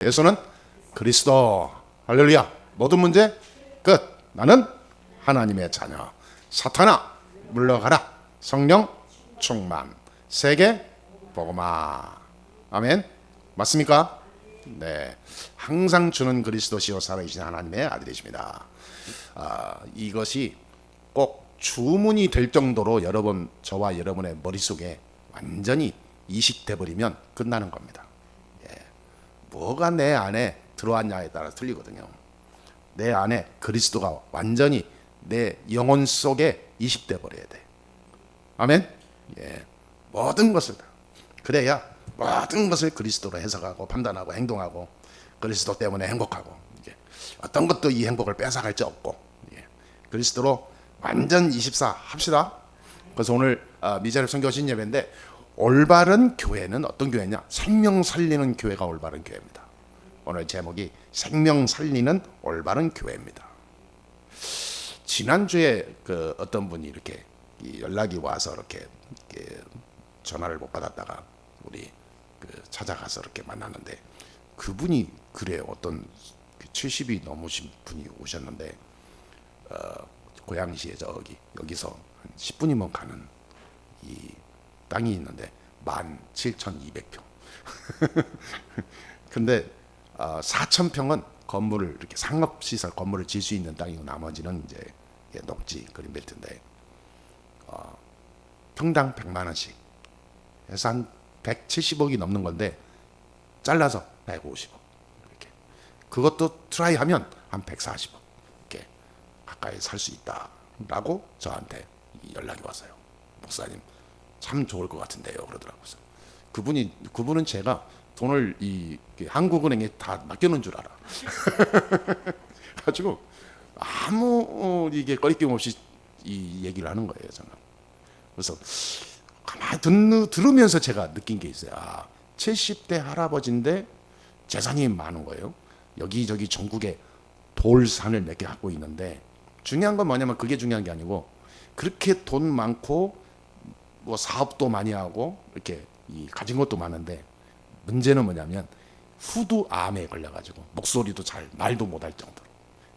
예수는 그리스도. 할렐루야. 모든 문제 끝. 나는 하나님의 자녀. 사탄아 물러가라. 성령 충만. 세계 복음화. 아멘. 맞습니까? 네. 항상 주는 그리스도시요 살아계신 하나님의 아들이십니다. 이것이 꼭 주문이 될 정도로 여러분, 저와 여러분의 머릿속에 완전히 이식돼 버리면 끝나는 겁니다. 예. 뭐가 내 안에 들어왔냐에 따라 틀리거든요. 내 안에 그리스도가 완전히 내 영혼 속에 이식돼 버려야 돼. 아멘. 예. 모든 것을 그래야 모든 것을 그리스도로 해석하고 판단하고 행동하고 그리스도 때문에 행복하고, 이제 어떤 것도 이 행복을 뺏어갈 수 없고, 예. 그리스도로 완전 24 합시다. 그래서 오늘 미자립 선교신 예배인데, 올바른 교회는 어떤 교회냐? 생명 살리는 교회가 올바른 교회입니다. 오늘 제목이 생명 살리는 올바른 교회입니다. 지난주에 그 어떤 분이 이렇게 연락이 와서 이렇게 전화를 못 받았다가 우리 찾아가서 이렇게 만났는데, 그분이 그래요. 어떤 70이 넘으신 분이 오셨는데, 고양시에 여기서 한 10분이면 가는 이 땅이 있는데 17,200평. 근데 4,000평은 건물을 이렇게 상업시설 건물을 질 수 있는 땅이고, 나머지는 이제 녹지 그린벨트인데, 평당 100만 원씩 해서 한 170억이 넘는 건데, 잘라서 150억 이렇게. 그것도 트라이 하면 한 140억 이렇게 가까이 살 수 있다라고 저한테 연락이 왔어요. 목사님 참 좋을 것 같은데요, 그러더라고요. 그분은 제가 돈을 이 한국은행에 다 맡겨놓은 줄 알아. 가지고 아무 이게 거리낌 없이 이 얘기를 하는 거예요, 저는. 그래서 가만히 들으면서 제가 느낀 게 있어요. 70대 할아버지인데 재산이 많은 거예요. 여기저기 전국에 돌산을 몇 개 갖고 있는데, 중요한 건 뭐냐면 그게 중요한 게 아니고, 그렇게 돈 많고 뭐 사업도 많이 하고 이렇게 가진 것도 많은데, 문제는 뭐냐면 후두암에 걸려가지고 목소리도 잘 말도 못할 정도로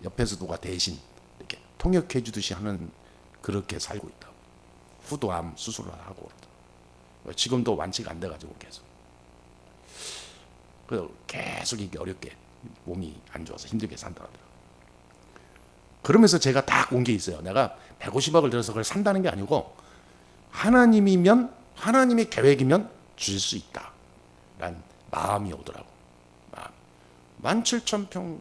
옆에서 누가 대신 이렇게 통역해 주듯이 하는, 그렇게 살고 있다고. 후두암 수술을 하고 지금도 완치가 안 돼가지고 계속 이게 어렵게 몸이 안 좋아서 힘들게 산다더라고요. 그러면서 제가 딱 온 게 있어요. 내가 150억을 들여서 그걸 산다는 게 아니고, 하나님이면, 하나님의 계획이면 주실 수 있다 라는 마음이 오더라고. 17,000평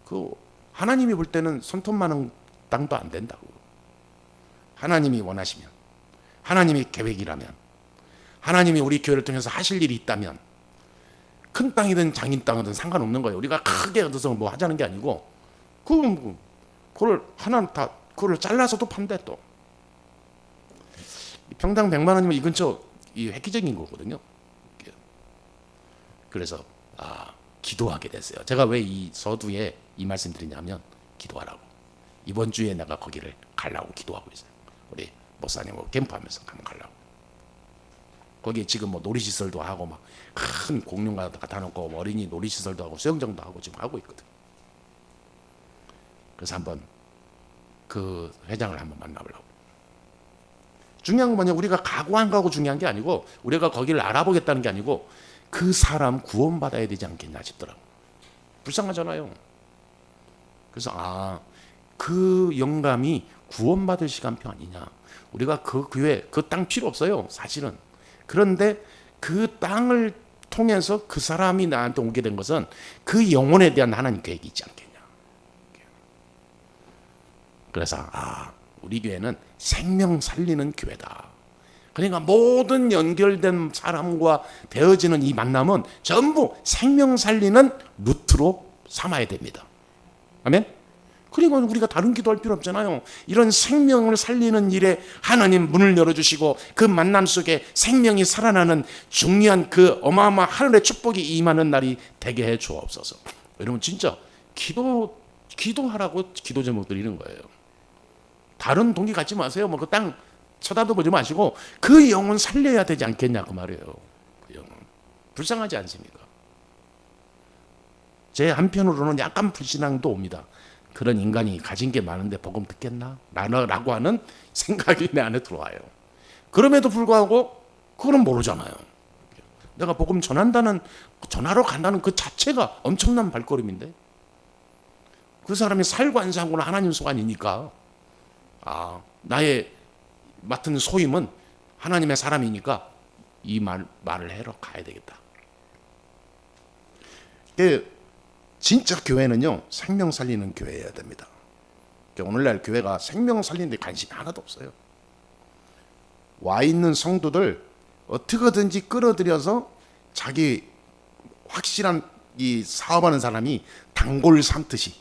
그 하나님이 볼 때는 손톱 많은 땅도 안 된다고. 하나님이 원하시면, 하나님의 계획이라면, 하나님이 우리 교회를 통해서 하실 일이 있다면, 큰 땅이든 작은 땅이든 상관없는 거예요. 우리가 크게 얻어서 뭐 하자는 게 아니고, 그걸 잘라서도 판대. 또 평당 100만 원이면 이 근처 획기적인 거거든요. 그래서 기도하게 됐어요. 제가 왜 이 서두에 이 말씀 드리냐면, 기도하라고. 이번 주에 내가 거기를 가려고 기도하고 있어요. 우리 목사님하고 캠프하면서 한번 가려고. 거기에 지금 뭐 놀이시설도 하고 막 큰 공룡 갖다 놓고 어린이 놀이시설도 하고 수영장도 하고 지금 하고 있거든. 그래서 한번 그 회장을 한번 만나보려고. 중요한 건 뭐냐, 우리가 가고 안 가고 중요한 게 아니고, 우리가 거기를 알아보겠다는 게 아니고, 그 사람 구원받아야 되지 않겠냐 싶더라고. 불쌍하잖아요. 그래서 그 영감이 구원받을 시간표 아니냐. 우리가 그 교회, 그 땅 필요 없어요, 사실은. 그런데 그 땅을 통해서 그 사람이 나한테 오게 된 것은 그 영혼에 대한 하나님 계획이 있지 않겠냐. 그래서 우리 교회는 생명 살리는 교회다. 그러니까 모든 연결된 사람과 되어지는 이 만남은 전부 생명 살리는 루트로 삼아야 됩니다. 아멘? 그리고 우리가 다른 기도할 필요 없잖아요. 이런 생명을 살리는 일에 하나님 문을 열어주시고, 그 만남 속에 생명이 살아나는 중요한 그 어마어마한 하늘의 축복이 임하는 날이 되게 해 주옵소서. 여러분 진짜 기도하라고 기도 제목 드리는 거예요. 다른 동기 갖지 마세요. 뭐 그 땅 쳐다도 보지 마시고 그 영혼 살려야 되지 않겠냐 그 말이에요. 그 영혼 불쌍하지 않습니까? 제 한편으로는 약간 불신앙도 옵니다. 그런 인간이 가진 게 많은데 복음 듣겠나? 라고 하는 생각이 내 안에 들어와요. 그럼에도 불구하고 그거는 모르잖아요. 내가 복음 전하러 간다는 그 자체가 엄청난 발걸음인데, 그 사람의 살관상고는 하나님 소관이니까, 나의 맡은 소임은 하나님의 사람이니까 이 말을 해러 가야 되겠다. 진짜 교회는요, 생명 살리는 교회여야 됩니다. 오늘날 교회가 생명 살리는 데 관심이 하나도 없어요. 와 있는 성도들 어떻게든지 끌어들여서 자기 확실한 이 사업하는 사람이 단골 삼듯이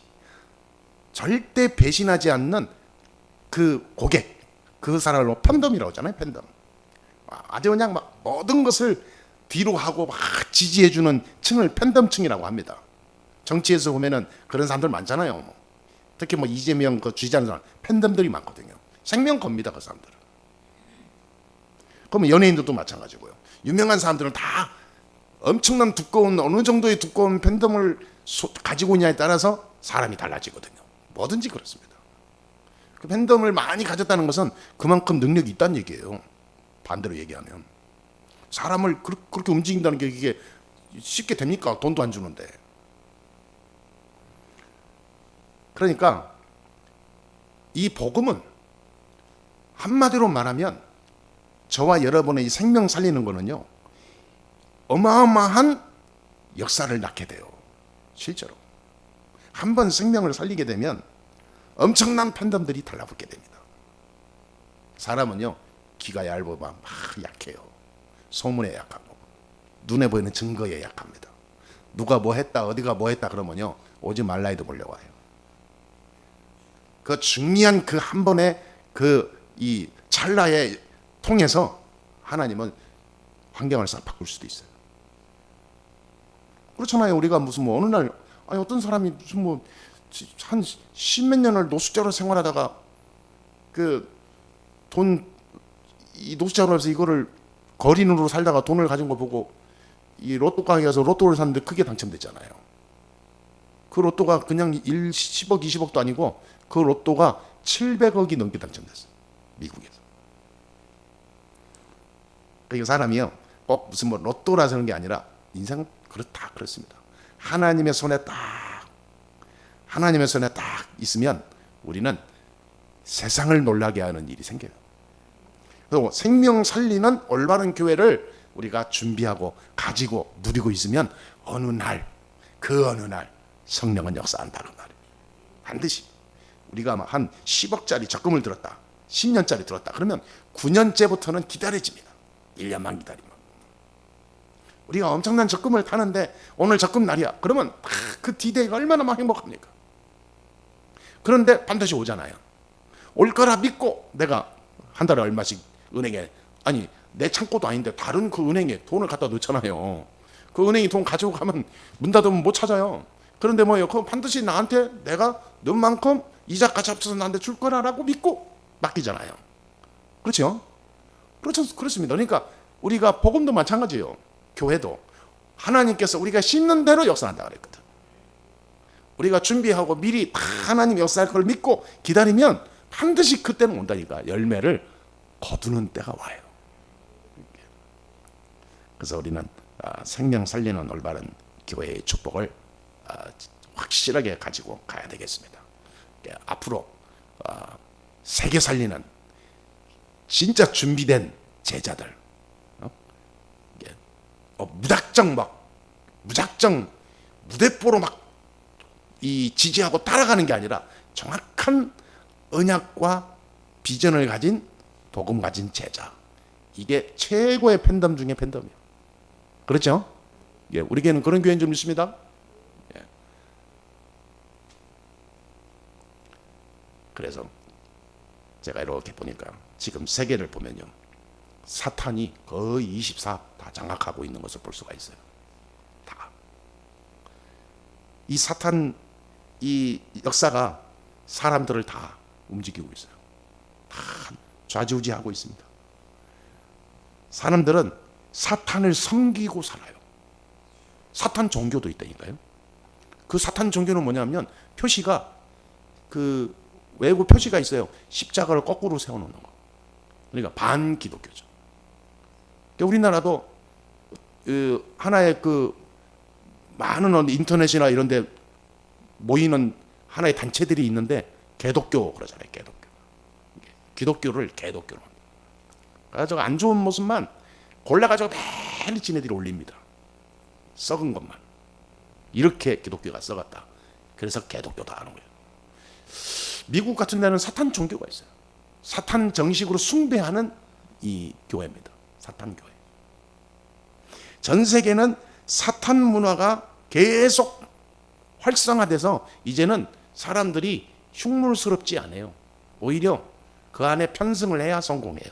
절대 배신하지 않는 그 고객, 그 사람을 팬덤이라고 하잖아요. 팬덤. 아주 그냥 막 모든 것을 뒤로 하고 막 지지해주는 층을 팬덤층이라고 합니다. 정치에서 보면은 그런 사람들 많잖아요. 특히 뭐 이재명 그 지지하는 사람 팬덤들이 많거든요. 생명 겁니다, 그 사람들은. 그러면 연예인들도 마찬가지고요. 유명한 사람들은 다 엄청난 두꺼운, 어느 정도의 두꺼운 팬덤을 가지고 있냐에 따라서 사람이 달라지거든요. 뭐든지 그렇습니다. 그 팬덤을 많이 가졌다는 것은 그만큼 능력이 있다는 얘기예요. 반대로 얘기하면 사람을 그렇게 움직인다는 게 이게 쉽게 됩니까? 돈도 안 주는데. 그러니까 이 복음은 한마디로 말하면 저와 여러분의 이 생명 살리는 거는요, 어마어마한 역사를 낳게 돼요. 실제로 한번 생명을 살리게 되면 엄청난 팬덤들이 달라붙게 됩니다. 사람은요, 귀가 얇아봐 막 약해요. 소문에 약하고 눈에 보이는 증거에 약합니다. 누가 뭐 했다, 어디가 뭐 했다 그러면요, 오지 말라 해도 몰려와요. 그 중요한 그 한 번의 그 이 찰나에 통해서 하나님은 환경을 싹 바꿀 수도 있어요. 그렇잖아요. 우리가 무슨 뭐 어느 날 어떤 사람이 무슨 뭐 한 십몇 년을 노숙자로 생활하다가 그 이 노숙자로 해서 이거를 거린으로 살다가 돈을 가진 거 보고 이 로또 가게 가서 로또를 샀는데 크게 당첨됐잖아요. 그 로또가 그냥 10억, 20억도 아니고 그 로또가 700억이 넘게 당첨됐어요. 미국에서. 그러니까 사람이요, 꼭 무슨 뭐 로또라서 그런 게 아니라 인생은 그렇습니다. 하나님의 손에 딱 있으면 우리는 세상을 놀라게 하는 일이 생겨요. 그리고 생명 살리는 올바른 교회를 우리가 준비하고 가지고 누리고 있으면 어느 날 성령은 역사한다는 말이에요. 반드시. 우리가 한 10억짜리 적금을 들었다, 10년짜리 들었다 그러면 9년째부터는 기다려집니다. 1년만 기다리면. 우리가 엄청난 적금을 타는데 오늘 적금 날이야 그러면 그 디데이가 얼마나 막 행복합니까? 그런데 반드시 오잖아요. 올 거라 믿고 내가 한 달에 얼마씩 은행에, 아니 내 창고도 아닌데 다른 그 은행에 돈을 갖다 넣잖아요. 그 은행이 돈 가지고 가면 문 닫으면 못 찾아요. 그런데 뭐예요? 그럼 반드시 나한테 내가 넣은 만큼 이자까지 합쳐서 나한테 줄 거라고 믿고 맡기잖아요. 그렇죠? 그렇습니다. 그러니까 우리가 복음도 마찬가지예요. 교회도 하나님께서 우리가 심는 대로 역사한다 그랬거든. 우리가 준비하고 미리 다 하나님 역사할 걸 믿고 기다리면 반드시 그때는 온다니까. 열매를 거두는 때가 와요. 그래서 우리는 생명 살리는 올바른 교회의 축복을 확실하게 가지고 가야 되겠습니다. 앞으로 세계 살리는 진짜 준비된 제자들, 무작정 무대뽀로 막 이 지지하고 따라가는 게 아니라 정확한 언약과 비전을 가진 복음 가진 제자, 이게 최고의 팬덤 중에 팬덤이에요. 그렇죠? 예, 우리 교회는 그런 교회인 줄 믿습니다. 예. 그래서 제가 이렇게 보니까 지금 세계를 보면요, 사탄이 거의 24 다 장악하고 있는 것을 볼 수가 있어요. 다. 이 사탄 이 역사가 사람들을 다 움직이고 있어요. 다 좌지우지하고 있습니다. 사람들은 사탄을 섬기고 살아요. 사탄 종교도 있다니까요. 그 사탄 종교는 뭐냐면 표시가 그 외국 표시가 있어요. 십자가를 거꾸로 세워놓는 거. 그러니까 반기독교죠. 그러니까 우리나라도 그 하나의 그 많은 인터넷이나 이런 데 모이는 하나의 단체들이 있는데 개독교 그러잖아요. 개독교. 기독교를 개독교로. 그래서 안 좋은 모습만 골라가지고 매일 지네들이 올립니다. 썩은 것만. 이렇게 기독교가 썩었다. 그래서 개독교다 하는 거예요. 미국 같은 데는 사탄 종교가 있어요. 사탄 정식으로 숭배하는 이 교회입니다. 사탄 교회. 전 세계는 사탄 문화가 계속 활성화돼서 이제는 사람들이 흉물스럽지 않아요. 오히려 그 안에 편승을 해야 성공해요.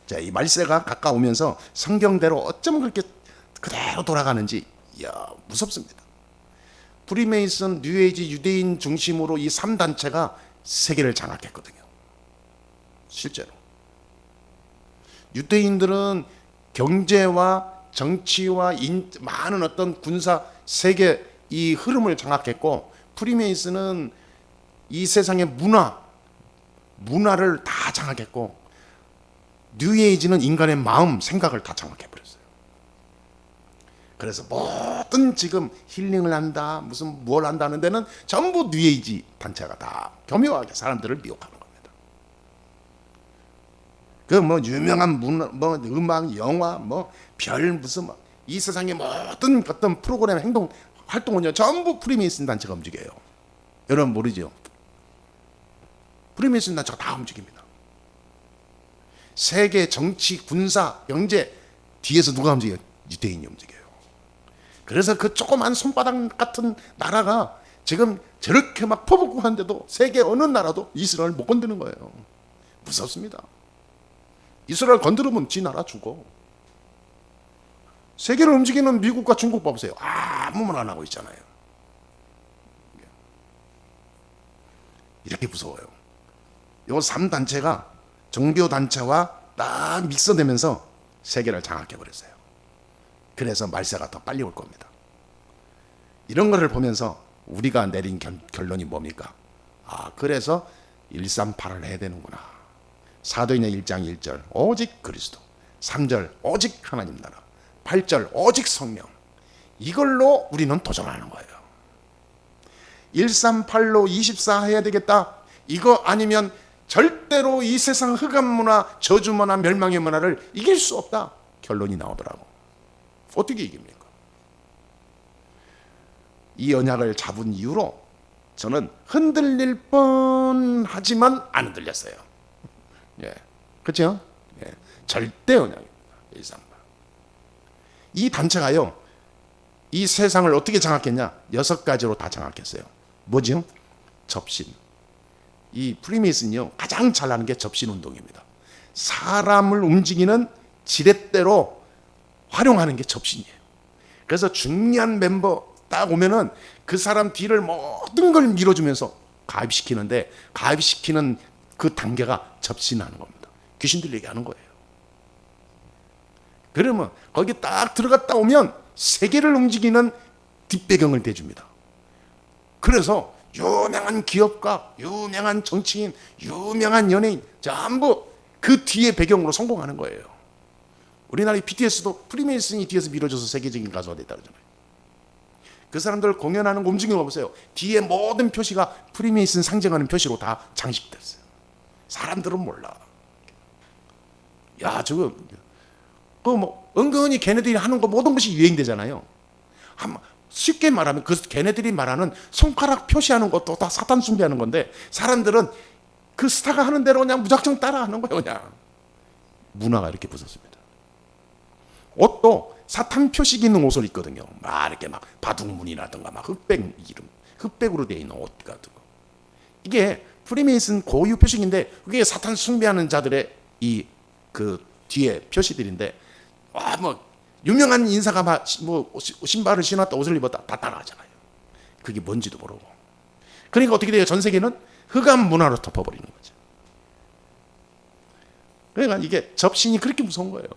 자, 이 말세가 가까우면서 성경대로 어쩜 그렇게 그대로 돌아가는지 이야, 무섭습니다. 프리메이슨, 뉴에이지, 유대인 중심으로 이 3단체가 세계를 장악했거든요. 실제로. 유대인들은 경제와 정치와 많은 어떤 군사 세계 이 흐름을 장악했고, 프리메이슨은 이 세상의 문화를 다 장악했고, 뉴에이지는 인간의 마음, 생각을 다 장악해버렸어요. 그래서 모든 지금 힐링을 한다, 무슨 뭘 한다는 데는 전부 뉴에이지 단체가 다 교묘하게 사람들을 미혹하는 겁니다. 그 뭐 유명한 문화, 뭐 음악, 영화, 뭐 별 무슨 이 세상의 모든 어떤 프로그램, 행동, 활동은요 전부 프리메이슨 단체가 움직여요. 여러분 모르죠? 프리메이슨 단체가 다 움직입니다. 세계 정치, 군사, 경제 뒤에서 누가 움직여요? 유대인이 움직여요. 그래서 그 조그만 손바닥 같은 나라가 지금 저렇게 막 퍼붓고 하는데도 세계 어느 나라도 이스라엘 못 건드는 거예요. 무섭습니다. 이스라엘 건드리면 지 나라 죽어. 세계를 움직이는 미국과 중국 봐보세요. 아무 말 안 하고 있잖아요. 이렇게 무서워요. 요 3단체가 정교단체와 딱 믹서되면서 세계를 장악해버렸어요. 그래서 말세가 더 빨리 올 겁니다. 이런 거를 보면서 우리가 내린 결론이 뭡니까? 아, 그래서 138을 해야 되는구나. 사도행전 1장 1절 오직 그리스도, 3절 오직 하나님 나라, 8절 오직 성령. 이걸로 우리는 도전하는 거예요. 138로 24 해야 되겠다. 이거 아니면 절대로 이 세상 흑암 문화, 저주 문화, 멸망의 문화를 이길 수 없다. 결론이 나오더라고. 어떻게 이깁니까? 이 언약을 잡은 이후로 저는 흔들릴 뻔하지만 안 흔들렸어요. 예, 그렇죠? 예, 절대 언약입니다. 138. 이 단체가요, 이 세상을 어떻게 장악했냐? 6가지로 다 장악했어요. 뭐죠? 접신. 이 프리메이슨이요, 가장 잘하는 게 접신 운동입니다. 사람을 움직이는 지렛대로 활용하는 게 접신이에요. 그래서 중요한 member 딱 오면은 그 사람 뒤를 모든 걸 밀어주면서 가입시키는데, 가입시키는 그 단계가 접신하는 겁니다. 귀신들 얘기하는 거예요. 그러면 거기 딱 들어갔다 오면 세계를 움직이는 뒷배경을 대줍니다. 그래서 유명한 기업가, 유명한 정치인, 유명한 연예인 전부 그 뒤에 배경으로 성공하는 거예요. 우리나라의 BTS도 프리메이슨이 뒤에서 밀어줘서 세계적인 가수가 됐다 그러잖아요. 그 사람들 공연하는 거 움직이는 거 보세요. 뒤에 모든 표시가 프리메이슨 상징하는 표시로 다 장식됐어요. 사람들은 몰라. 야, 저거 뭐 은근히 걔네들이 하는 거 모든 것이 유행되잖아요. 쉽게 말하면 그 걔네들이 말하는 손가락 표시하는 것도 다 사탄 숭배하는 건데, 사람들은 그 스타가 하는 대로 그냥 무작정 따라하는 거예요. 그냥 문화가 이렇게 부서집니다. 옷도 사탄 표식 있는 옷을 입거든요. 막 이렇게 막 바둑문이라든가 막 흑백으로 되어 있는 옷 같은 거. 이게 프리메이슨 고유 표식인데, 그게 사탄 숭배하는 자들의 이 그 뒤에 표시들인데, 뭐 유명한 인사가 막 뭐 신발을 신었다, 옷을 입었다, 다 따라하잖아요. 그게 뭔지도 모르고. 그러니까 어떻게 돼요? 전 세계는 흑암 문화로 덮어버리는 거죠. 그러니까 이게 접신이 그렇게 무서운 거예요.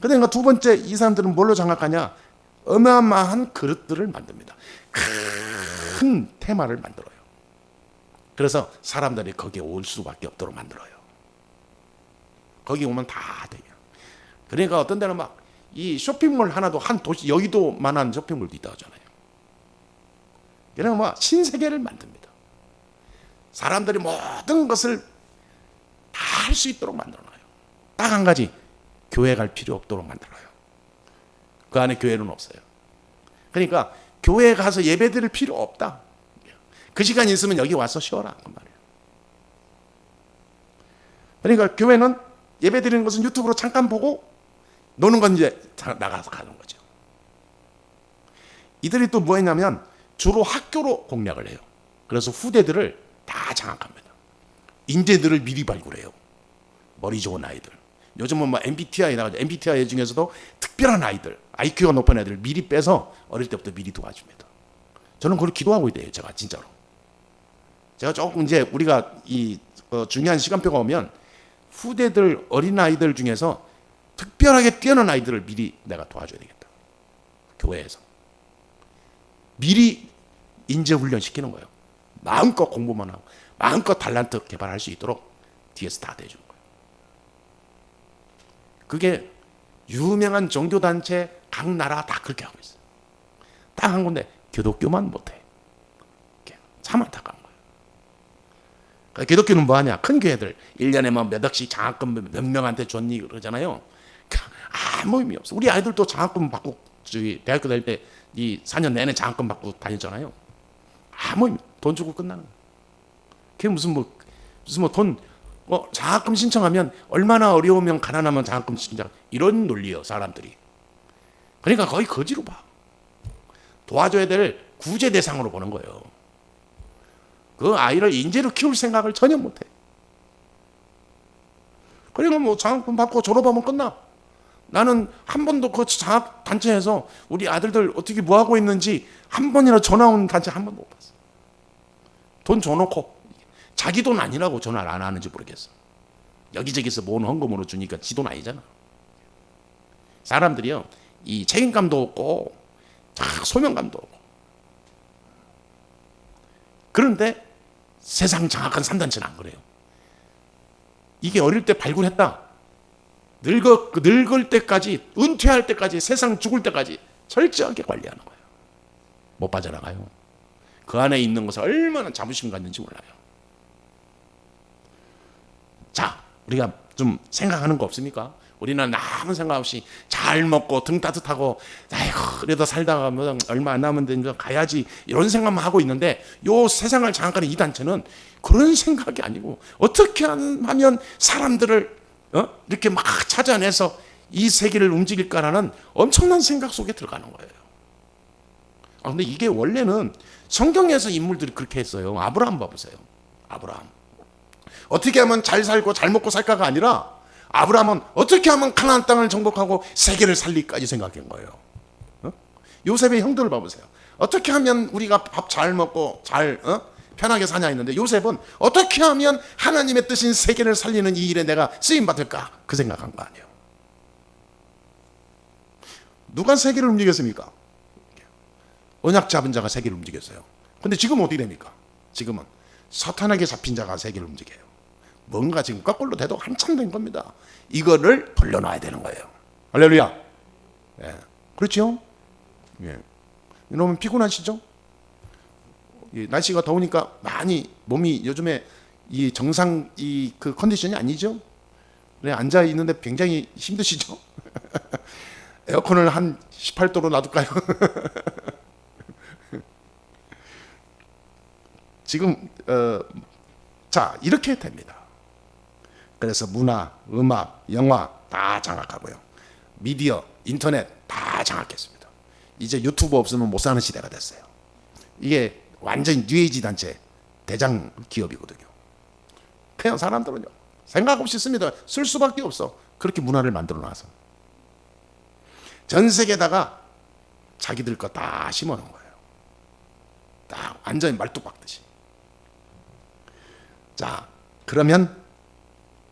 그러니까 두 번째, 이 사람들은 뭘로 장악하냐? 어마어마한 그릇들을 만듭니다. 큰 테마를 만들어요. 그래서 사람들이 거기에 올 수밖에 없도록 만들어요. 거기 오면 다 돼요. 그러니까 어떤 데는 막 이 쇼핑몰 하나도 한 도시 여의도만한 쇼핑몰도 있다고 하잖아요. 그냥 뭐 신세계를 만듭니다. 사람들이 모든 것을 다 할 수 있도록 만들어놔요. 딱 한 가지, 교회 갈 필요 없도록 만들어요. 그 안에 교회는 없어요. 그러니까 교회 가서 예배 드릴 필요 없다. 그 시간 있으면 여기 와서 쉬어라 그 말이에요. 그러니까 교회는 예배 드리는 것은 유튜브로 잠깐 보고 노는 건 이제 나가서 가는 거죠. 이들이 또 뭐 했냐면 주로 학교로 공략을 해요. 그래서 후대들을 다 장악합니다. 인재들을 미리 발굴해요. 머리 좋은 아이들. 요즘은 뭐 MBTI 나가죠. MBTI 중에서도 특별한 아이들, IQ가 높은 애들을 미리 빼서 어릴 때부터 미리 도와줍니다. 저는 그걸 기도하고 있대요. 제가 진짜로. 제가 조금 이제 우리가 이 중요한 시간표가 오면 후대들, 어린 아이들 중에서 특별하게 뛰어난 아이들을 미리 내가 도와줘야 되겠다. 교회에서. 미리 인재 훈련시키는 거예요. 마음껏 공부만 하고 마음껏 탤런트 개발할 수 있도록 뒤에서 다 대주는 거예요. 그게 유명한 종교단체 각 나라 다 그렇게 하고 있어요. 딱 한 군데 기독교만 못해. 참 안타까운 거예요. 그러니까 기독교는 뭐하냐? 큰 교회들 1년에 뭐 몇 억씩 장학금 몇 명한테 줬니 그러잖아요. 아무 의미 없어. 우리 아이들도 장학금 받고 저기 대학교 다닐 때 이 4년 내내 장학금 받고 다녔잖아요. 아무 의미. 돈 주고 끝나는 거예요. 그게 무슨 돈 장학금 신청하면 얼마나 어려우면 가난하면 장학금 신청 이런 논리예요 사람들이. 그러니까 거의 거지로 봐. 도와줘야 될 구제 대상으로 보는 거예요. 그 아이를 인재로 키울 생각을 전혀 못해. 그러니까 뭐 장학금 받고 졸업하면 끝나. 나는 한 번도 그 장학 단체에서 우리 아들들 어떻게 뭐 하고 있는지 한 번이라도 전화 온 단체 한 번도 못 봤어. 돈 줘놓고 자기 돈 아니라고 전화를 안 하는지 모르겠어. 여기저기서 모은 헌금으로 주니까 지 돈 아니잖아. 사람들이요 이 책임감도 없고 소명감도 없고. 그런데 세상 장악한 3단체는 안 그래요. 이게 어릴 때 발굴했다. 늙을 때까지, 은퇴할 때까지, 세상 죽을 때까지 철저하게 관리하는 거예요. 못 빠져나가요. 그 안에 있는 것을 얼마나 자부심 갖는지 몰라요. 자, 우리가 좀 생각하는 거 없습니까? 우리는 아무 생각 없이 잘 먹고 등 따뜻하고 아이고 그래도 살다가 뭐 얼마 안 남았는데 가야지 이런 생각만 하고 있는데 요 세상을 장악하는 이 단체는 그런 생각이 아니고 어떻게 하면 사람들을 이렇게 막 찾아내서 이 세계를 움직일까라는 엄청난 생각 속에 들어가는 거예요. 근데 이게 원래는 성경에서 인물들이 그렇게 했어요. 아브라함 봐보세요. 아브라함. 어떻게 하면 잘 살고 잘 먹고 살까가 아니라 아브라함은 어떻게 하면 가나안 땅을 정복하고 세계를 살릴까지 생각한 거예요. 요셉의 형들을 봐보세요. 어떻게 하면 우리가 밥 잘 먹고 잘 편하게 사냐 했는데 요셉은 어떻게 하면 하나님의 뜻인 세계를 살리는 이 일에 내가 쓰임 받을까 그 생각한 거 아니에요. 누가 세계를 움직였습니까? 언약 잡은 자가 세계를 움직였어요. 근데 지금은 어떻게 됩니까? 지금은 사탄에게 잡힌 자가 세계를 움직여요. 뭔가 지금 거꾸로 돼도 한참 된 겁니다. 이거를 돌려놔야 되는 거예요. 할렐루야. 예. 그렇죠? 예. 여러분 피곤하시죠? 날씨가 더우니까 많이 몸이 요즘에 이 정상 그 컨디션이 아니죠? 그래 앉아 있는데 굉장히 힘드시죠? 에어컨을 한 18도로 놔둘까요? 지금 자 이렇게 됩니다. 그래서 문화, 음악, 영화 다 장악하고요. 미디어, 인터넷 다 장악했습니다. 이제 유튜브 없으면 못 사는 시대가 됐어요. 이게 완전히 뉴에이지 단체 대장 기업이거든요. 그냥 사람들은요 생각 없이 씁니다. 쓸 수밖에 없어. 그렇게 문화를 만들어 놔서 전 세계에다가 자기들 거 다 심어 놓은 거예요. 딱 완전히 말뚝 박듯이. 자 그러면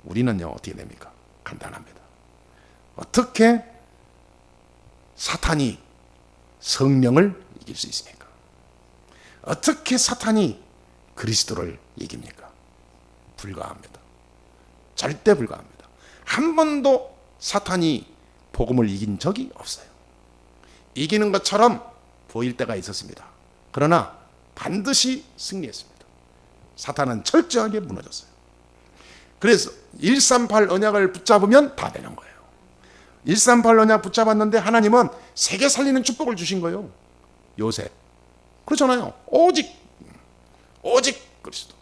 우리는요 어떻게 됩니까? 간단합니다. 어떻게 사탄이 성령을 이길 수 있습니까? 어떻게 사탄이 그리스도를 이깁니까? 불가합니다. 절대 불가합니다. 한 번도 사탄이 복음을 이긴 적이 없어요. 이기는 것처럼 보일 때가 있었습니다. 그러나 반드시 승리했습니다. 사탄은 철저하게 무너졌어요. 그래서 138 언약을 붙잡으면 다 되는 거예요. 138 언약 붙잡았는데 하나님은 세계 살리는 축복을 주신 거예요. 요셉. 그렇잖아요. 오직 그리스도.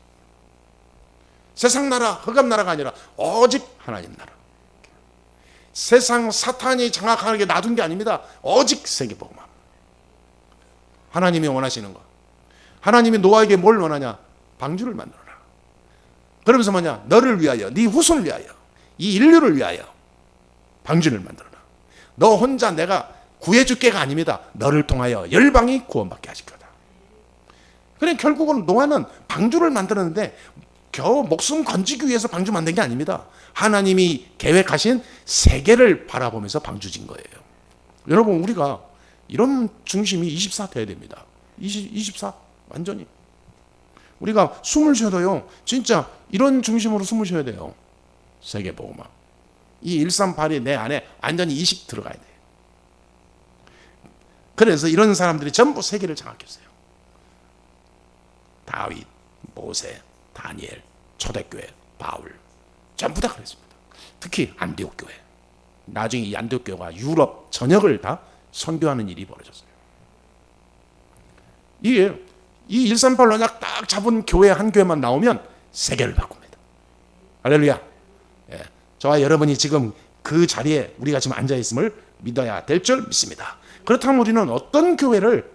세상 나라, 흑암 나라가 아니라 오직 하나님 나라. 세상 사탄이 장악하게 놔둔 게 아닙니다. 오직 세계복음화. 하나님이 원하시는 거. 하나님이 노아에게 뭘 원하냐? 방주를 만들어라. 그러면서 뭐냐? 너를 위하여, 네 후손을 위하여, 이 인류를 위하여 방주를 만들어라. 너 혼자 내가 구해줄게가 아닙니다. 너를 통하여 열방이 구원받게 하실 거다. 그래 결국은 노아는 방주를 만들었는데 겨우 목숨 건지기 위해서 방주 만든 게 아닙니다. 하나님이 계획하신 세계를 바라보면서 방주 진 거예요. 여러분 우리가 이런 중심이 24 돼야 됩니다. 24 완전히. 우리가 숨을 쉬어도요. 진짜 이런 중심으로 숨을 쉬어야 돼요. 세계복음화. 이 138이 내 안에 완전히 20 들어가야 돼요. 그래서 이런 사람들이 전부 세계를 장악했어요. 다윗, 모세, 다니엘, 초대교회, 바울 전부 다 그랬습니다. 특히 안디옥 교회. 나중에 이 안디옥 교회가 유럽 전역을 다 선교하는 일이 벌어졌어요. 이게 이 138 언약 딱 잡은 교회 한 교회만 나오면 세계를 바꿉니다. 할렐루야. 예, 저와 여러분이 지금 그 자리에 우리가 지금 앉아 있음을 믿어야 될 줄 믿습니다. 그렇다면 우리는 어떤 교회를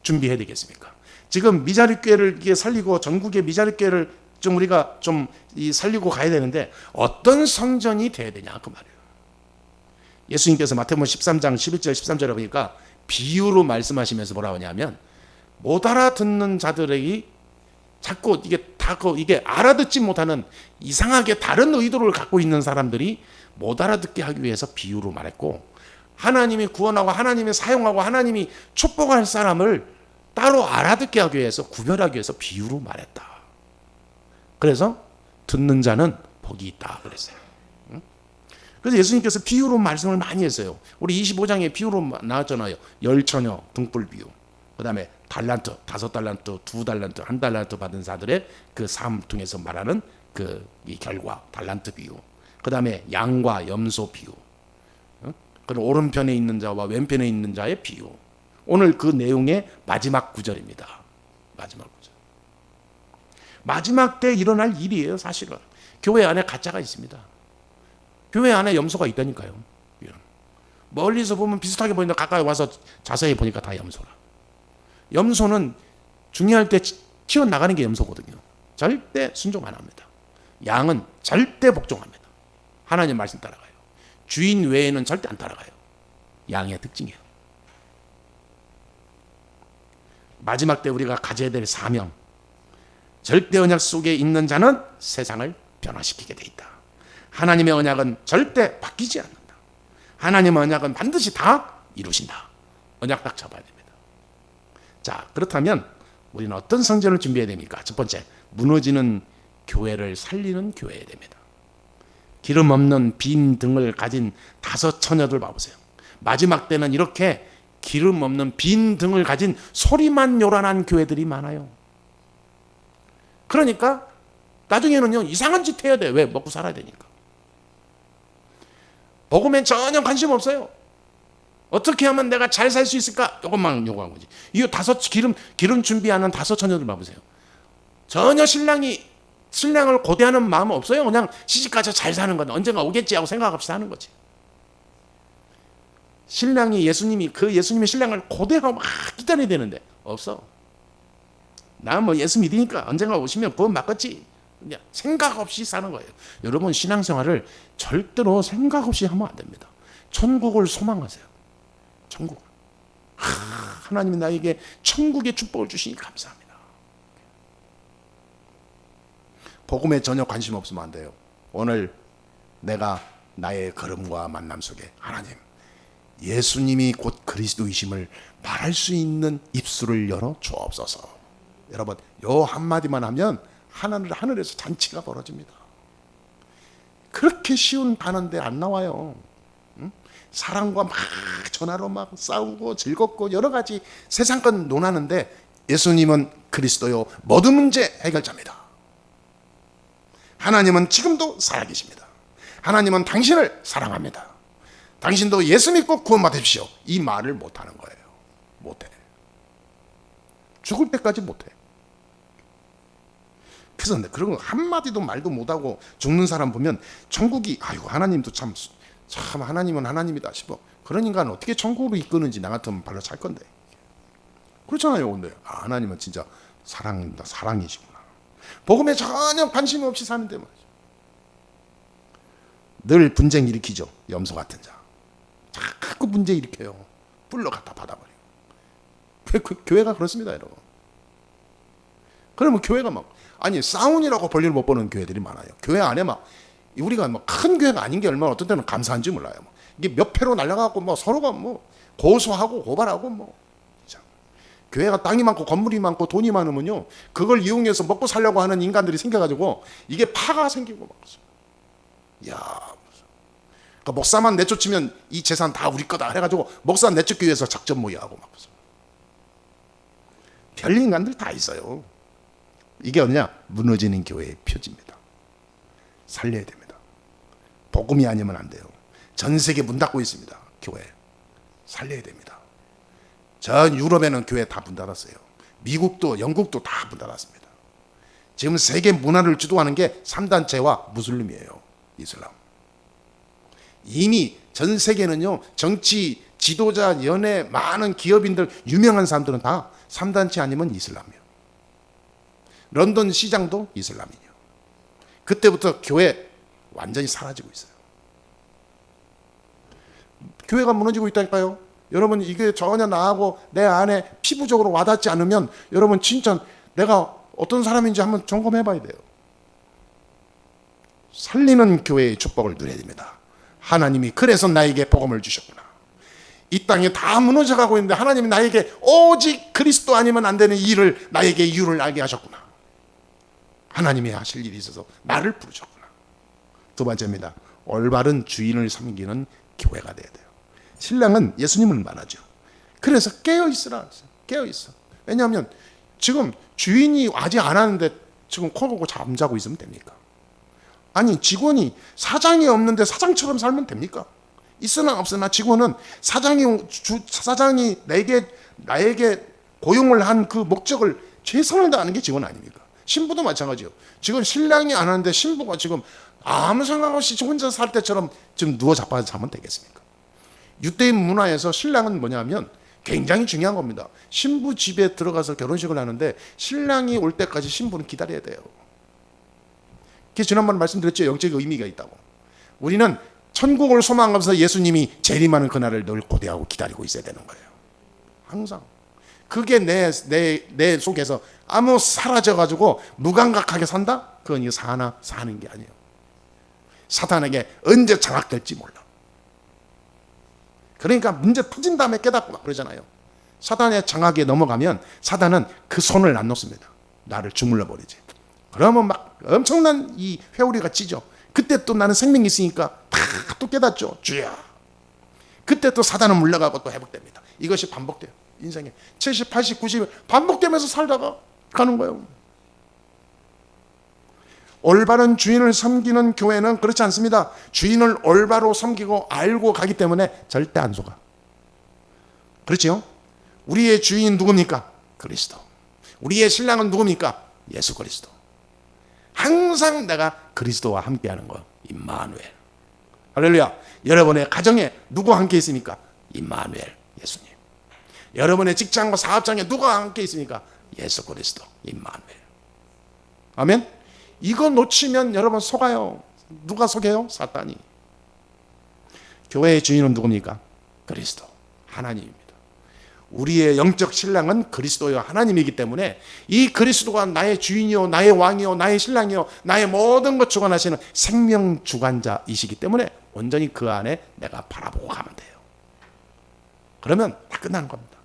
준비해야 되겠습니까? 지금 미자립 교회를 살리고 전국의 미자립 교회를 좀 우리가 좀 살리고 가야 되는데 어떤 성전이 돼야 되냐 그 말이에요. 예수님께서 마태복음 13장 11절 13절에 보니까 비유로 말씀하시면서 뭐라고 하냐면 못 알아듣는 자들에게 자꾸 이게 알아듣지 못하는 이상하게 다른 의도를 갖고 있는 사람들이 못 알아듣게 하기 위해서 비유로 말했고 하나님이 구원하고 하나님이 사용하고 하나님이 축복할 사람을 따로 알아듣게 하기 위해서 구별하기 위해서 비유로 말했다. 그래서 듣는 자는 복이 있다 그랬어요. 그래서 예수님께서 비유로 말씀을 많이 했어요. 우리 25장에 비유로 나왔잖아요. 열처녀 등불 비유. 그 다음에 달란트, 5달란트, 2달란트, 1달란트 받은 자들의 그 삶 통해서 말하는 이 결과, 달란트 비유. 그 다음에 양과 염소 비유. 그리고 오른편에 있는 자와 왼편에 있는 자의 비유. 오늘 그 내용의 마지막 구절입니다. 마지막 구절. 마지막 때 일어날 일이에요, 사실은. 교회 안에 가짜가 있습니다. 교회 안에 염소가 있다니까요. 멀리서 보면 비슷하게 보이는데 가까이 와서 자세히 보니까 다 염소라. 염소는 중요할 때 튀어나가는 게 염소거든요. 절대 순종 안 합니다. 양은 절대 복종합니다. 하나님 말씀 따라가요. 주인 외에는 절대 안 따라가요. 양의 특징이에요. 마지막 때 우리가 가져야 될 사명. 절대 언약 속에 있는 자는 세상을 변화시키게 돼 있다. 하나님의 언약은 절대 바뀌지 않는다. 하나님의 언약은 반드시 다 이루신다. 언약 딱 잡아야 됩니다. 자, 그렇다면 우리는 어떤 성전을 준비해야 됩니까? 첫 번째, 무너지는 교회를 살리는 교회여야 됩니다. 기름 없는 빈 등을 가진 5 처녀들 봐보세요. 마지막 때는 이렇게 기름 없는 빈 등을 가진 소리만 요란한 교회들이 많아요. 그러니까 나중에는요 이상한 짓 해야 돼. 왜? 먹고 살아야 되니까. 복음엔 전혀 관심 없어요. 어떻게 하면 내가 잘 살 수 있을까? 이것만 요구한 거지. 이 기름 준비하는 5 처녀들 봐보세요. 전혀 신랑을 고대하는 마음은 없어요. 그냥 시집가서 잘 사는 건 언젠가 오겠지 하고 생각 없이 사는 거지. 예수님의 신랑을 고대하고 막 기다려야 되는데 없어. 나 뭐 예수 믿으니까 언젠가 오시면 구원 받겠지. 그냥 생각 없이 사는 거예요. 여러분 신앙생활을 절대로 생각 없이 하면 안 됩니다. 천국을 소망하세요. 천국. 하나님이 나에게 천국의 축복을 주시니 감사합니다. 복음에 전혀 관심 없으면 안 돼요. 오늘 내가 나의 걸음과 만남 속에 하나님, 예수님이 곧 그리스도이심을 말할 수 있는 입술을 열어 주옵소서. 여러분, 요 한마디만 하면 하늘에서 잔치가 벌어집니다. 그렇게 쉬운 단어인데 안 나와요. 응? 사랑과 막 전화로 막 싸우고 즐겁고 여러 가지 세상 건 논하는데 예수님은 그리스도요 모든 문제 해결자입니다. 하나님은 지금도 살아계십니다. 하나님은 당신을 사랑합니다. 당신도 예수 믿고 구원받으십시오. 이 말을 못하는 거예요. 못해. 죽을 때까지 못해. 그래서 그런 거 한마디도 말도 못하고 죽는 사람 보면 천국이 아이고 하나님도 참 하나님은 하나님이다 싶어. 그런 인간은 어떻게 천국으로 이끄는지 나 같으면 발로 찰 건데. 그렇잖아요. 근데 하나님은 진짜 사랑입니다. 사랑이시구나. 복음에 전혀 관심 없이 사는데 말이죠. 늘 분쟁 일으키죠. 염소 같은 자. 자꾸 문제 일으켜요. 불러 갖다 받아버려요. 교회가 그렇습니다, 여러분. 그러면 교회가 막 아니 싸운이라고 볼일 못 보는 교회들이 많아요. 교회 안에 막 우리가 뭐 큰 교회가 아닌 게 얼마나 어떤 때는 감사한지 몰라요. 이게 몇 패로 날아가고 뭐 서로가 뭐 고소하고 고발하고 뭐 교회가 땅이 많고 건물이 많고 돈이 많으면요 그걸 이용해서 먹고 살려고 하는 인간들이 생겨가지고 이게 파가 생기고 막 야, 그러니까 목사만 내쫓으면 이 재산 다 우리 거다 해가지고 목사 내쫓기 위해서 작전 모의하고 막 별 인간들 다 있어요. 이게 어디냐? 무너지는 교회의 표지입니다. 살려야 됩니다. 복음이 아니면 안 돼요. 전 세계 문 닫고 있습니다. 교회 살려야 됩니다. 전 유럽에는 교회 다 문 닫았어요. 미국도 영국도 다 문 닫았습니다. 지금 세계 문화를 주도하는 게 3단체와 무슬림이에요. 이슬람. 이미 전 세계는요 정치, 지도자, 연예, 많은 기업인들, 유명한 사람들은 다 3단체 아니면 이슬람이에요. 런던 시장도 이슬람이에요. 그때부터 교회 완전히 사라지고 있어요. 교회가 무너지고 있다니까요. 여러분 이게 전혀 나하고 내 안에 피부적으로 와닿지 않으면 여러분 진짜 내가 어떤 사람인지 한번 점검해 봐야 돼요. 살리는 교회의 축복을 누려야 됩니다. 하나님이 그래서 나에게 복음을 주셨구나. 이 땅에 다 무너져가고 있는데 하나님이 나에게 오직 그리스도 아니면 안 되는 일을 나에게 이유를 알게 하셨구나. 하나님이 하실 일이 있어서 나를 부르셨구나. 두 번째입니다. 올바른 주인을 섬기는 교회가 돼야 돼요. 신랑은 예수님을 말하죠. 그래서 깨어있으라. 깨어있어. 왜냐하면 지금 주인이 아직 안 하는데 지금 코 고고 잠자고 있으면 됩니까? 아니 직원이 사장이 없는데 사장처럼 살면 됩니까? 있으나 없으나 직원은 사장이 나에게 고용을 한 그 목적을 최선을 다하는 게 직원 아닙니까? 신부도 마찬가지요. 지금 신랑이 안 하는데 신부가 지금 아무 생각 없이 혼자 살 때처럼 지금 누워 자빠져 자면 되겠습니까? 유대인 문화에서 신랑은 뭐냐면 굉장히 중요한 겁니다. 신부 집에 들어가서 결혼식을 하는데 신랑이 올 때까지 신부는 기다려야 돼요. 그게 지난번에 말씀드렸죠. 영적 의미가 있다고. 우리는 천국을 소망하면서 예수님이 재림하는 그날을 늘 고대하고 기다리고 있어야 되는 거예요. 항상. 그게 내 속에서 아무 사라져가지고 무감각하게 산다? 그건 이거 사는 게 아니에요. 사탄에게 언제 장악될지 몰라. 그러니까 문제 터진 다음에 깨닫고 막 그러잖아요. 사탄의 장악에 넘어가면 사탄은 그 손을 안 놓습니다. 나를 주물러 버리지. 그러면 막 엄청난 이 회오리가 찌죠. 그때 또 나는 생명이 있으니까 또 깨닫죠. 주야. 그때 또 사단은 물러가고 또 회복됩니다. 이것이 반복돼요. 인생에 70, 80, 90 반복되면서 살다가 가는 거예요. 올바른 주인을 섬기는 교회는 그렇지 않습니다. 주인을 올바로 섬기고 알고 가기 때문에 절대 안 속아. 그렇죠? 우리의 주인 누굽니까? 그리스도. 우리의 신랑은 누굽니까? 예수 그리스도. 항상 내가 그리스도와 함께하는 거. 임마누엘. 할렐루야. 여러분의 가정에 누구와 함께 있습니까? 임마누엘. 예수님. 여러분의 직장과 사업장에 누가 함께 있습니까? 예수 그리스도. 임마누엘. 아멘. 이거 놓치면 여러분 속아요. 누가 속여요? 사탄이. 교회의 주인은 누굽니까? 그리스도. 하나님입니다. 우리의 영적 신랑은 그리스도요 하나님이기 때문에 이 그리스도가 나의 주인이요 나의 왕이요 나의 신랑이요 나의 모든 것 주관하시는 생명 주관자이시기 때문에 온전히 그 안에 내가 바라보고 가면 돼요. 그러면 다 끝나는 겁니다.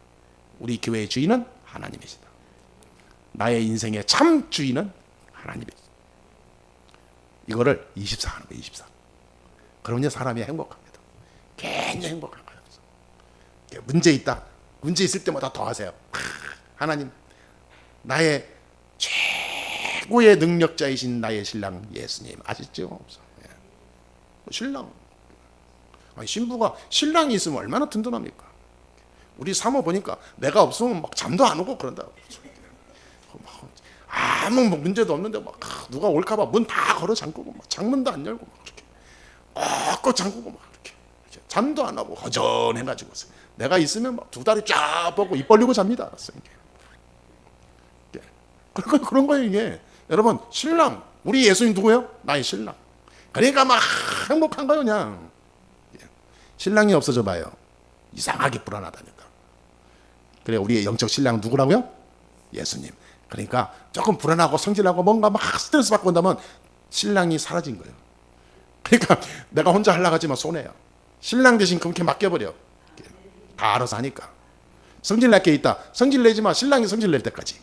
우리 교회의 주인은 하나님이시다. 나의 인생의 참 주인은 하나님이시다. 이거를 24 하는 거예요. 24. 그러면 사람이 행복합니다. 굉장히 행복한 거예요. 문제 있다. 문제 있을 때마다 더 하세요. 하나님, 나의 최고의 능력자이신 나의 신랑 예수님 아시죠? 신랑. 아니, 신부가 신랑이 있으면 얼마나 든든합니까? 우리 사모 보니까 내가 없으면 막 잠도 안 오고 그런다. 아무 문제도 없는데 막 누가 올까봐 문 다 걸어 잠그고 막 창문도 안 열고 막 이렇게 꽉꽉 잠그고 막 이렇게 잠도 안 하고 허전해가지고 내가 있으면 막 두 다리 쫙 뻗고 입 벌리고 잡니다. 그런 거예요 이게. 여러분, 신랑, 우리 예수님 누구예요? 나의 신랑. 그러니까 막 행복한 거예요 그냥. 신랑이 없어져 봐요. 이상하게 불안하다니까. 그래, 우리의 영적 신랑 누구라고요? 예수님. 그러니까 조금 불안하고 성질나고 뭔가 막 스트레스 받고 온다면 신랑이 사라진 거예요. 그러니까 내가 혼자 하려고 하지만 손해요. 신랑 대신 그렇게 맡겨버려. 다 알아서 하니까. 성질 낼 게 있다. 성질 내지 마. 신랑이 성질 낼 때까지.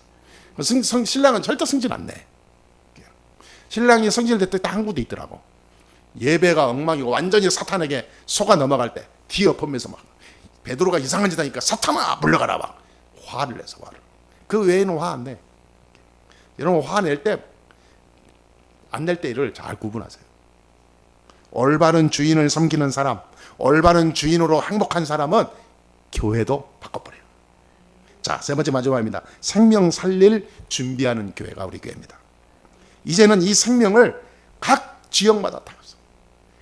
신랑은 절대 성질 안 내. 신랑이 성질 낼 때 딱 한 구도 있더라고. 예배가 엉망이고 완전히 사탄에게 속아 넘어갈 때 뒤엎으면서 막 베드로가 이상한 짓 하니까 사탄아 물러가라 막 화를 내서 화를. 그 외에는 화 안 내. 여러분, 화 낼 때 안 낼 때 이를 잘 구분하세요. 올바른 주인을 섬기는 사람, 올바른 주인으로 행복한 사람은 교회도 바꿔버려요. 자, 세 번째 마지막입니다. 생명 살릴 준비하는 교회가 우리 교회입니다. 이제는 이 생명을 각 지역마다 다 있어요.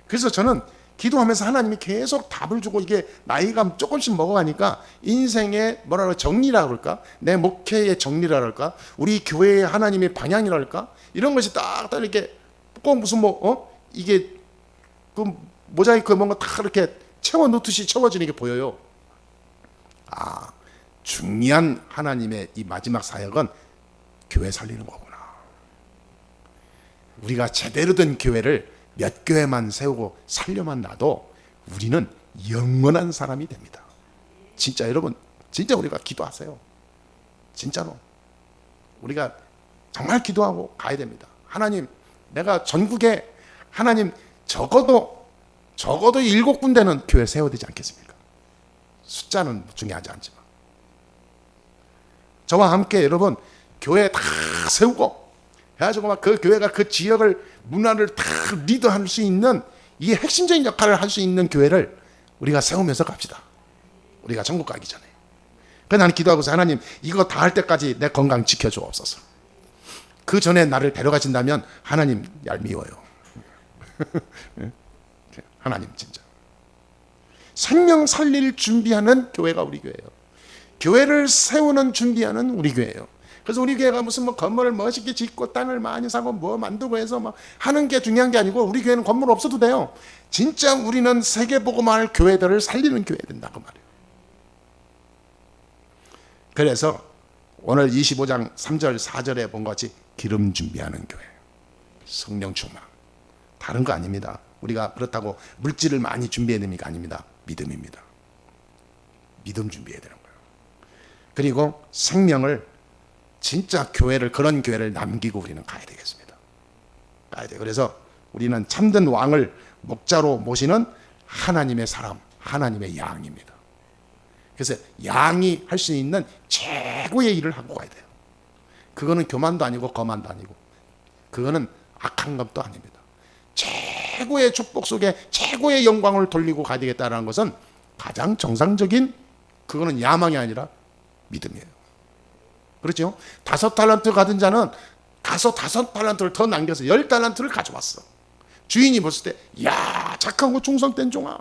그래서 저는 기도하면서 하나님이 계속 답을 주고 이게 나이가 조금씩 먹어가니까 인생의 뭐라 정리라 그럴까? 내 목회의 정리라 그럴까? 우리 교회의 하나님의 방향이라 그럴까? 이런 것이 딱딱 이렇게 꼭 무슨 이게 그 모자이크 뭔가 딱 이렇게 채워 넣듯이 채워지는 게 보여요. 아, 중요한 하나님의 이 마지막 사역은 교회 살리는 거구나. 우리가 제대로 된 교회를 몇 교회만 세우고 살려만 놔도 우리는 영원한 사람이 됩니다. 진짜 여러분, 진짜 우리가 기도하세요. 진짜로 우리가 정말 기도하고 가야 됩니다. 하나님, 내가 전국에 하나님 적어도 7군데는 교회 세워야 되지 않겠습니까? 숫자는 중요하지 않지만 저와 함께 여러분 교회 다 세우고 해가지고 막 그 교회가 그 지역을 문화를 다 리드할 수 있는 이 핵심적인 역할을 할 수 있는 교회를 우리가 세우면서 갑시다. 우리가 천국 가기 전에. 그래서 나는 기도하고서 하나님 이거 다 할 때까지 내 건강 지켜주옵소서. 그 전에 나를 데려가신다면 하나님 얄미워요. 하나님 진짜 생명 살릴 준비하는 교회가 우리 교회예요. 교회를 세우는 준비하는 우리 교회예요. 그래서 우리 교회가 무슨 건물을 멋있게 짓고 땅을 많이 사고 만들고 해서 막 하는 게 중요한 게 아니고 우리 교회는 건물 없어도 돼요. 진짜 우리는 세계복음화할 교회들을 살리는 교회가 된다고 말이에요. 그래서 오늘 25장 3절 4절에 본 것 같이 기름 준비하는 교회, 성령 충만. 다른 거 아닙니다. 우리가 그렇다고 물질을 많이 준비해야 됩니까? 아닙니다. 믿음입니다. 믿음 준비해야 되는 거예요. 그리고 생명을 진짜 교회를, 그런 교회를 남기고 우리는 가야 되겠습니다. 가야 돼요. 그래서 우리는 참된 왕을 목자로 모시는 하나님의 사람, 하나님의 양입니다. 그래서 양이 할 수 있는 최고의 일을 하고 가야 돼요. 그거는 교만도 아니고 거만도 아니고 그거는 악한 것도 아닙니다. 최고의 축복 속에 최고의 영광을 돌리고 가야 되겠다는 것은 가장 정상적인, 그거는 야망이 아니라 믿음이에요. 그렇죠? 5달란트 가진 자는 가서 5달란트를 더 남겨서 10달란트를 가져왔어. 주인이 봤을 때, 야, 착하고 충성된 종아.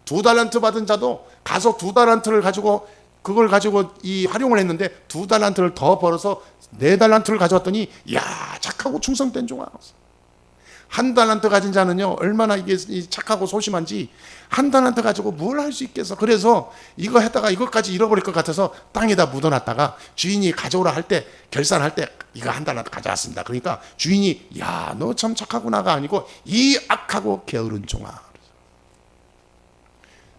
2달란트 받은 자도 가서 2달란트를 가지고 그걸 가지고 이 활용을 했는데 2달란트를 더 벌어서 4달란트를 가져왔더니, 야, 착하고 충성된 종아. 1달란트 가진 자는요, 얼마나 이게 착하고 소심한지 1달란트 가지고 뭘 할 수 있겠어. 그래서 이거 했다가 이것까지 잃어버릴 것 같아서 땅에다 묻어놨다가 주인이 가져오라 할 때, 결산할 때 이거 1달란트 가져왔습니다. 그러니까 주인이, 야, 너 참 착하구나가 아니고 이 악하고 게으른 종아.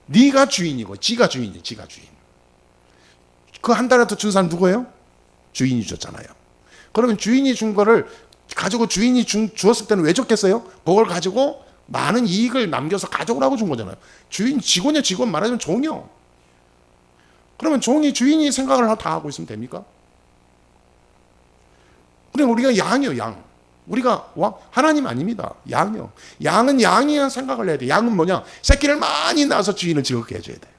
네가 주인이고 지가 주인이지, 지가 주인. 그 한 달라도 준 사람 누구예요? 주인이 줬잖아요. 그러면 주인이 준 거를 가지고 주인이 주었을 때는 왜 줬겠어요? 그걸 가지고 많은 이익을 남겨서 가져오라고 준 거잖아요. 직원이요, 직원 말하자면 종이요. 그러면 주인이 생각을 다 하고 있으면 됩니까? 그럼 우리가 양이요, 양. 우리가 하나님 아닙니다. 양이요. 양은 양이한 생각을 해야 돼. 양은 뭐냐? 새끼를 많이 낳아서 주인을 즐겁게 해줘야 돼요.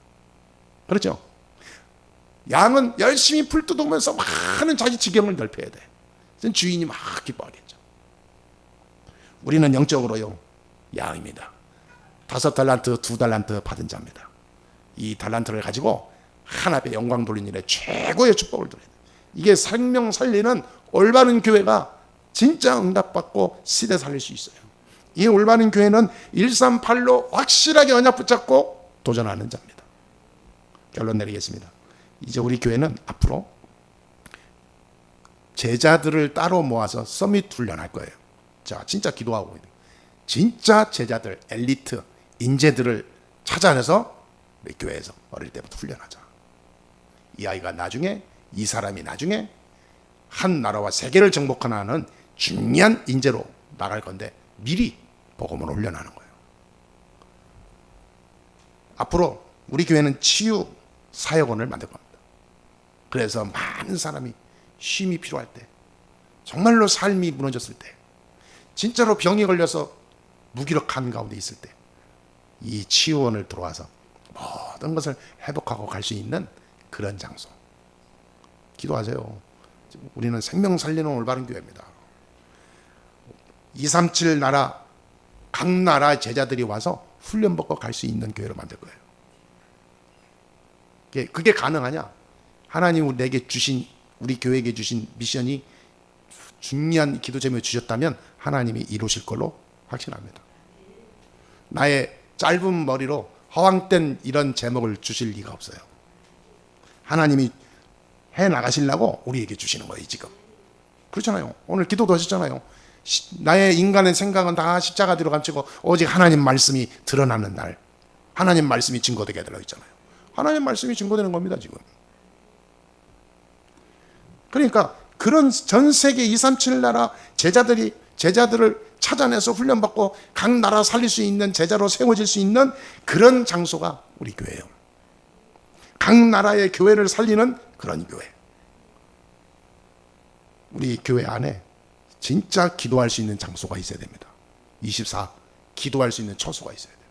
그렇죠? 양은 열심히 풀 뜯으면서 많은 자기 지경을 넓혀야 돼. 주인이 막 기뻐하겠죠. 우리는 영적으로요, 양입니다. 5달란트, 2달란트 받은 자입니다. 이 달란트를 가지고 하나님의 영광 돌리는 일에 최고의 축복을 드려야 돼요. 이게 생명 살리는 올바른 교회가 진짜 응답받고 시대 살릴 수 있어요. 이 올바른 교회는 138로 확실하게 언약 붙잡고 도전하는 자입니다. 결론 내리겠습니다. 이제 우리 교회는 앞으로 제자들을 따로 모아서 서밋 훈련할 거예요. 자, 진짜 기도하고 있는 진짜 제자들, 엘리트, 인재들을 찾아내서 우리 교회에서 어릴 때부터 훈련하자. 이 사람이 나중에 한 나라와 세계를 정복하는 중요한 인재로 나갈 건데 미리 복음을 훈련하는 거예요. 앞으로 우리 교회는 치유 사역원을 만들 겁니다. 그래서 많은 사람이 쉼이 필요할 때, 정말로 삶이 무너졌을 때, 진짜로 병이 걸려서 무기력한 가운데 있을 때, 이 치유원을 들어와서 모든 것을 회복하고 갈 수 있는 그런 장소. 기도하세요. 우리는 생명 살리는 올바른 교회입니다. 237 나라, 각 나라 제자들이 와서 훈련받고 갈 수 있는 교회로 만들 거예요. 그게 가능하냐? 하나님 우리 교회에게 주신 미션이 중요한 기도 제목을 주셨다면 하나님이 이루실 걸로 확신합니다. 나의 짧은 머리로 허황된 이런 제목을 주실 리가 없어요. 하나님이 해 나가시려고 우리에게 주시는 거예요, 지금. 그렇잖아요. 오늘 기도도 하셨잖아요. 나의 인간의 생각은 다 십자가 뒤로 감추고 오직 하나님 말씀이 드러나는 날, 하나님 말씀이 증거되게 해달라고 했잖아요. 하나님 말씀이 증거되는 겁니다, 지금. 그러니까 그런 전 세계 237 나라 제자들을 찾아내서 훈련받고 각 나라 살릴 수 있는 제자로 세워질 수 있는 그런 장소가 우리 교회예요. 각 나라의 교회를 살리는 그런 교회. 우리 교회 안에 진짜 기도할 수 있는 장소가 있어야 됩니다. 24 기도할 수 있는 처소가 있어야 돼요.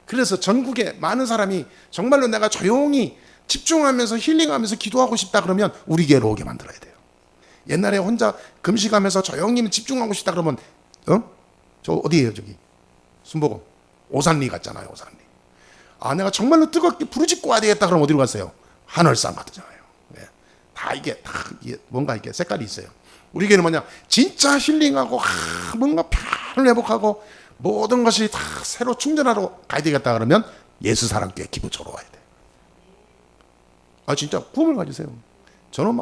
그래서 전국에 많은 사람이 정말로 내가 조용히 집중하면서 힐링하면서 기도하고 싶다 그러면 우리 교회로 오게 만들어야 돼요. 옛날에 혼자 금식하면서 조용히 집중하고 싶다 그러면 저 어디예요, 저기 순복음 오산리 갔잖아요. 오산리. 내가 정말로 뜨겁게 부르짖고 와야 되겠다 그러면 어디로 갔어요? 하늘산 갔잖아요. 이게 뭔가 이렇게 색깔이 있어요. 우리 교회는 뭐냐? 진짜 힐링하고 뭔가 편을 회복하고 모든 것이 다 새로 충전하러 가야 되겠다 그러면 예수사랑교회 기부처로 와야 돼. 진짜 꿈을 가지세요. 저는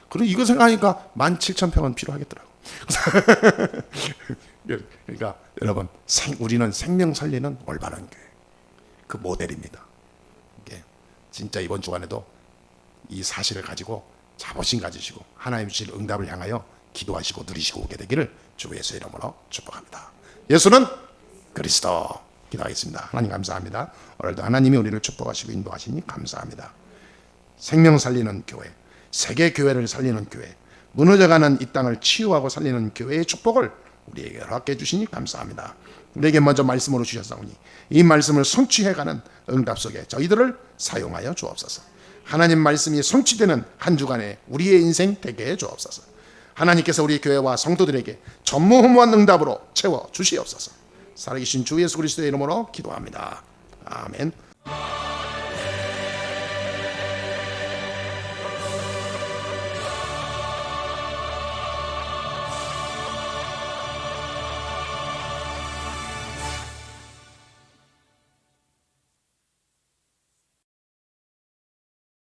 그리고 이거 생각하니까 17,000평은 필요하겠더라고. 그러니까 여러분, 우리는 생명 살리는 올바른 교회, 그 모델입니다. 진짜 이번 주간에도 이 사실을 가지고 자부심 가지시고 하나님 주실 응답을 향하여 기도하시고 누리시고 오게 되기를 주 예수의 이름으로 축복합니다. 예수는 그리스도. 기도하겠습니다. 하나님 감사합니다. 오늘도 하나님이 우리를 축복하시고 인도하시니 감사합니다. 생명 살리는 교회, 세계 교회를 살리는 교회, 무너져가는 이 땅을 치유하고 살리는 교회의 축복을 우리에게 허락해 주시니 감사합니다. 우리에게 먼저 말씀으로 주셨사오니 이 말씀을 성취해가는 응답 속에 저희들을 사용하여 주옵소서. 하나님 말씀이 성취되는 한 주간에 우리의 인생 되게 해 주옵소서. 하나님께서 우리 교회와 성도들에게 전무후무한 응답으로 채워 주시옵소서. 살아계신 주 예수 그리스도의 이름으로 기도합니다. 아멘.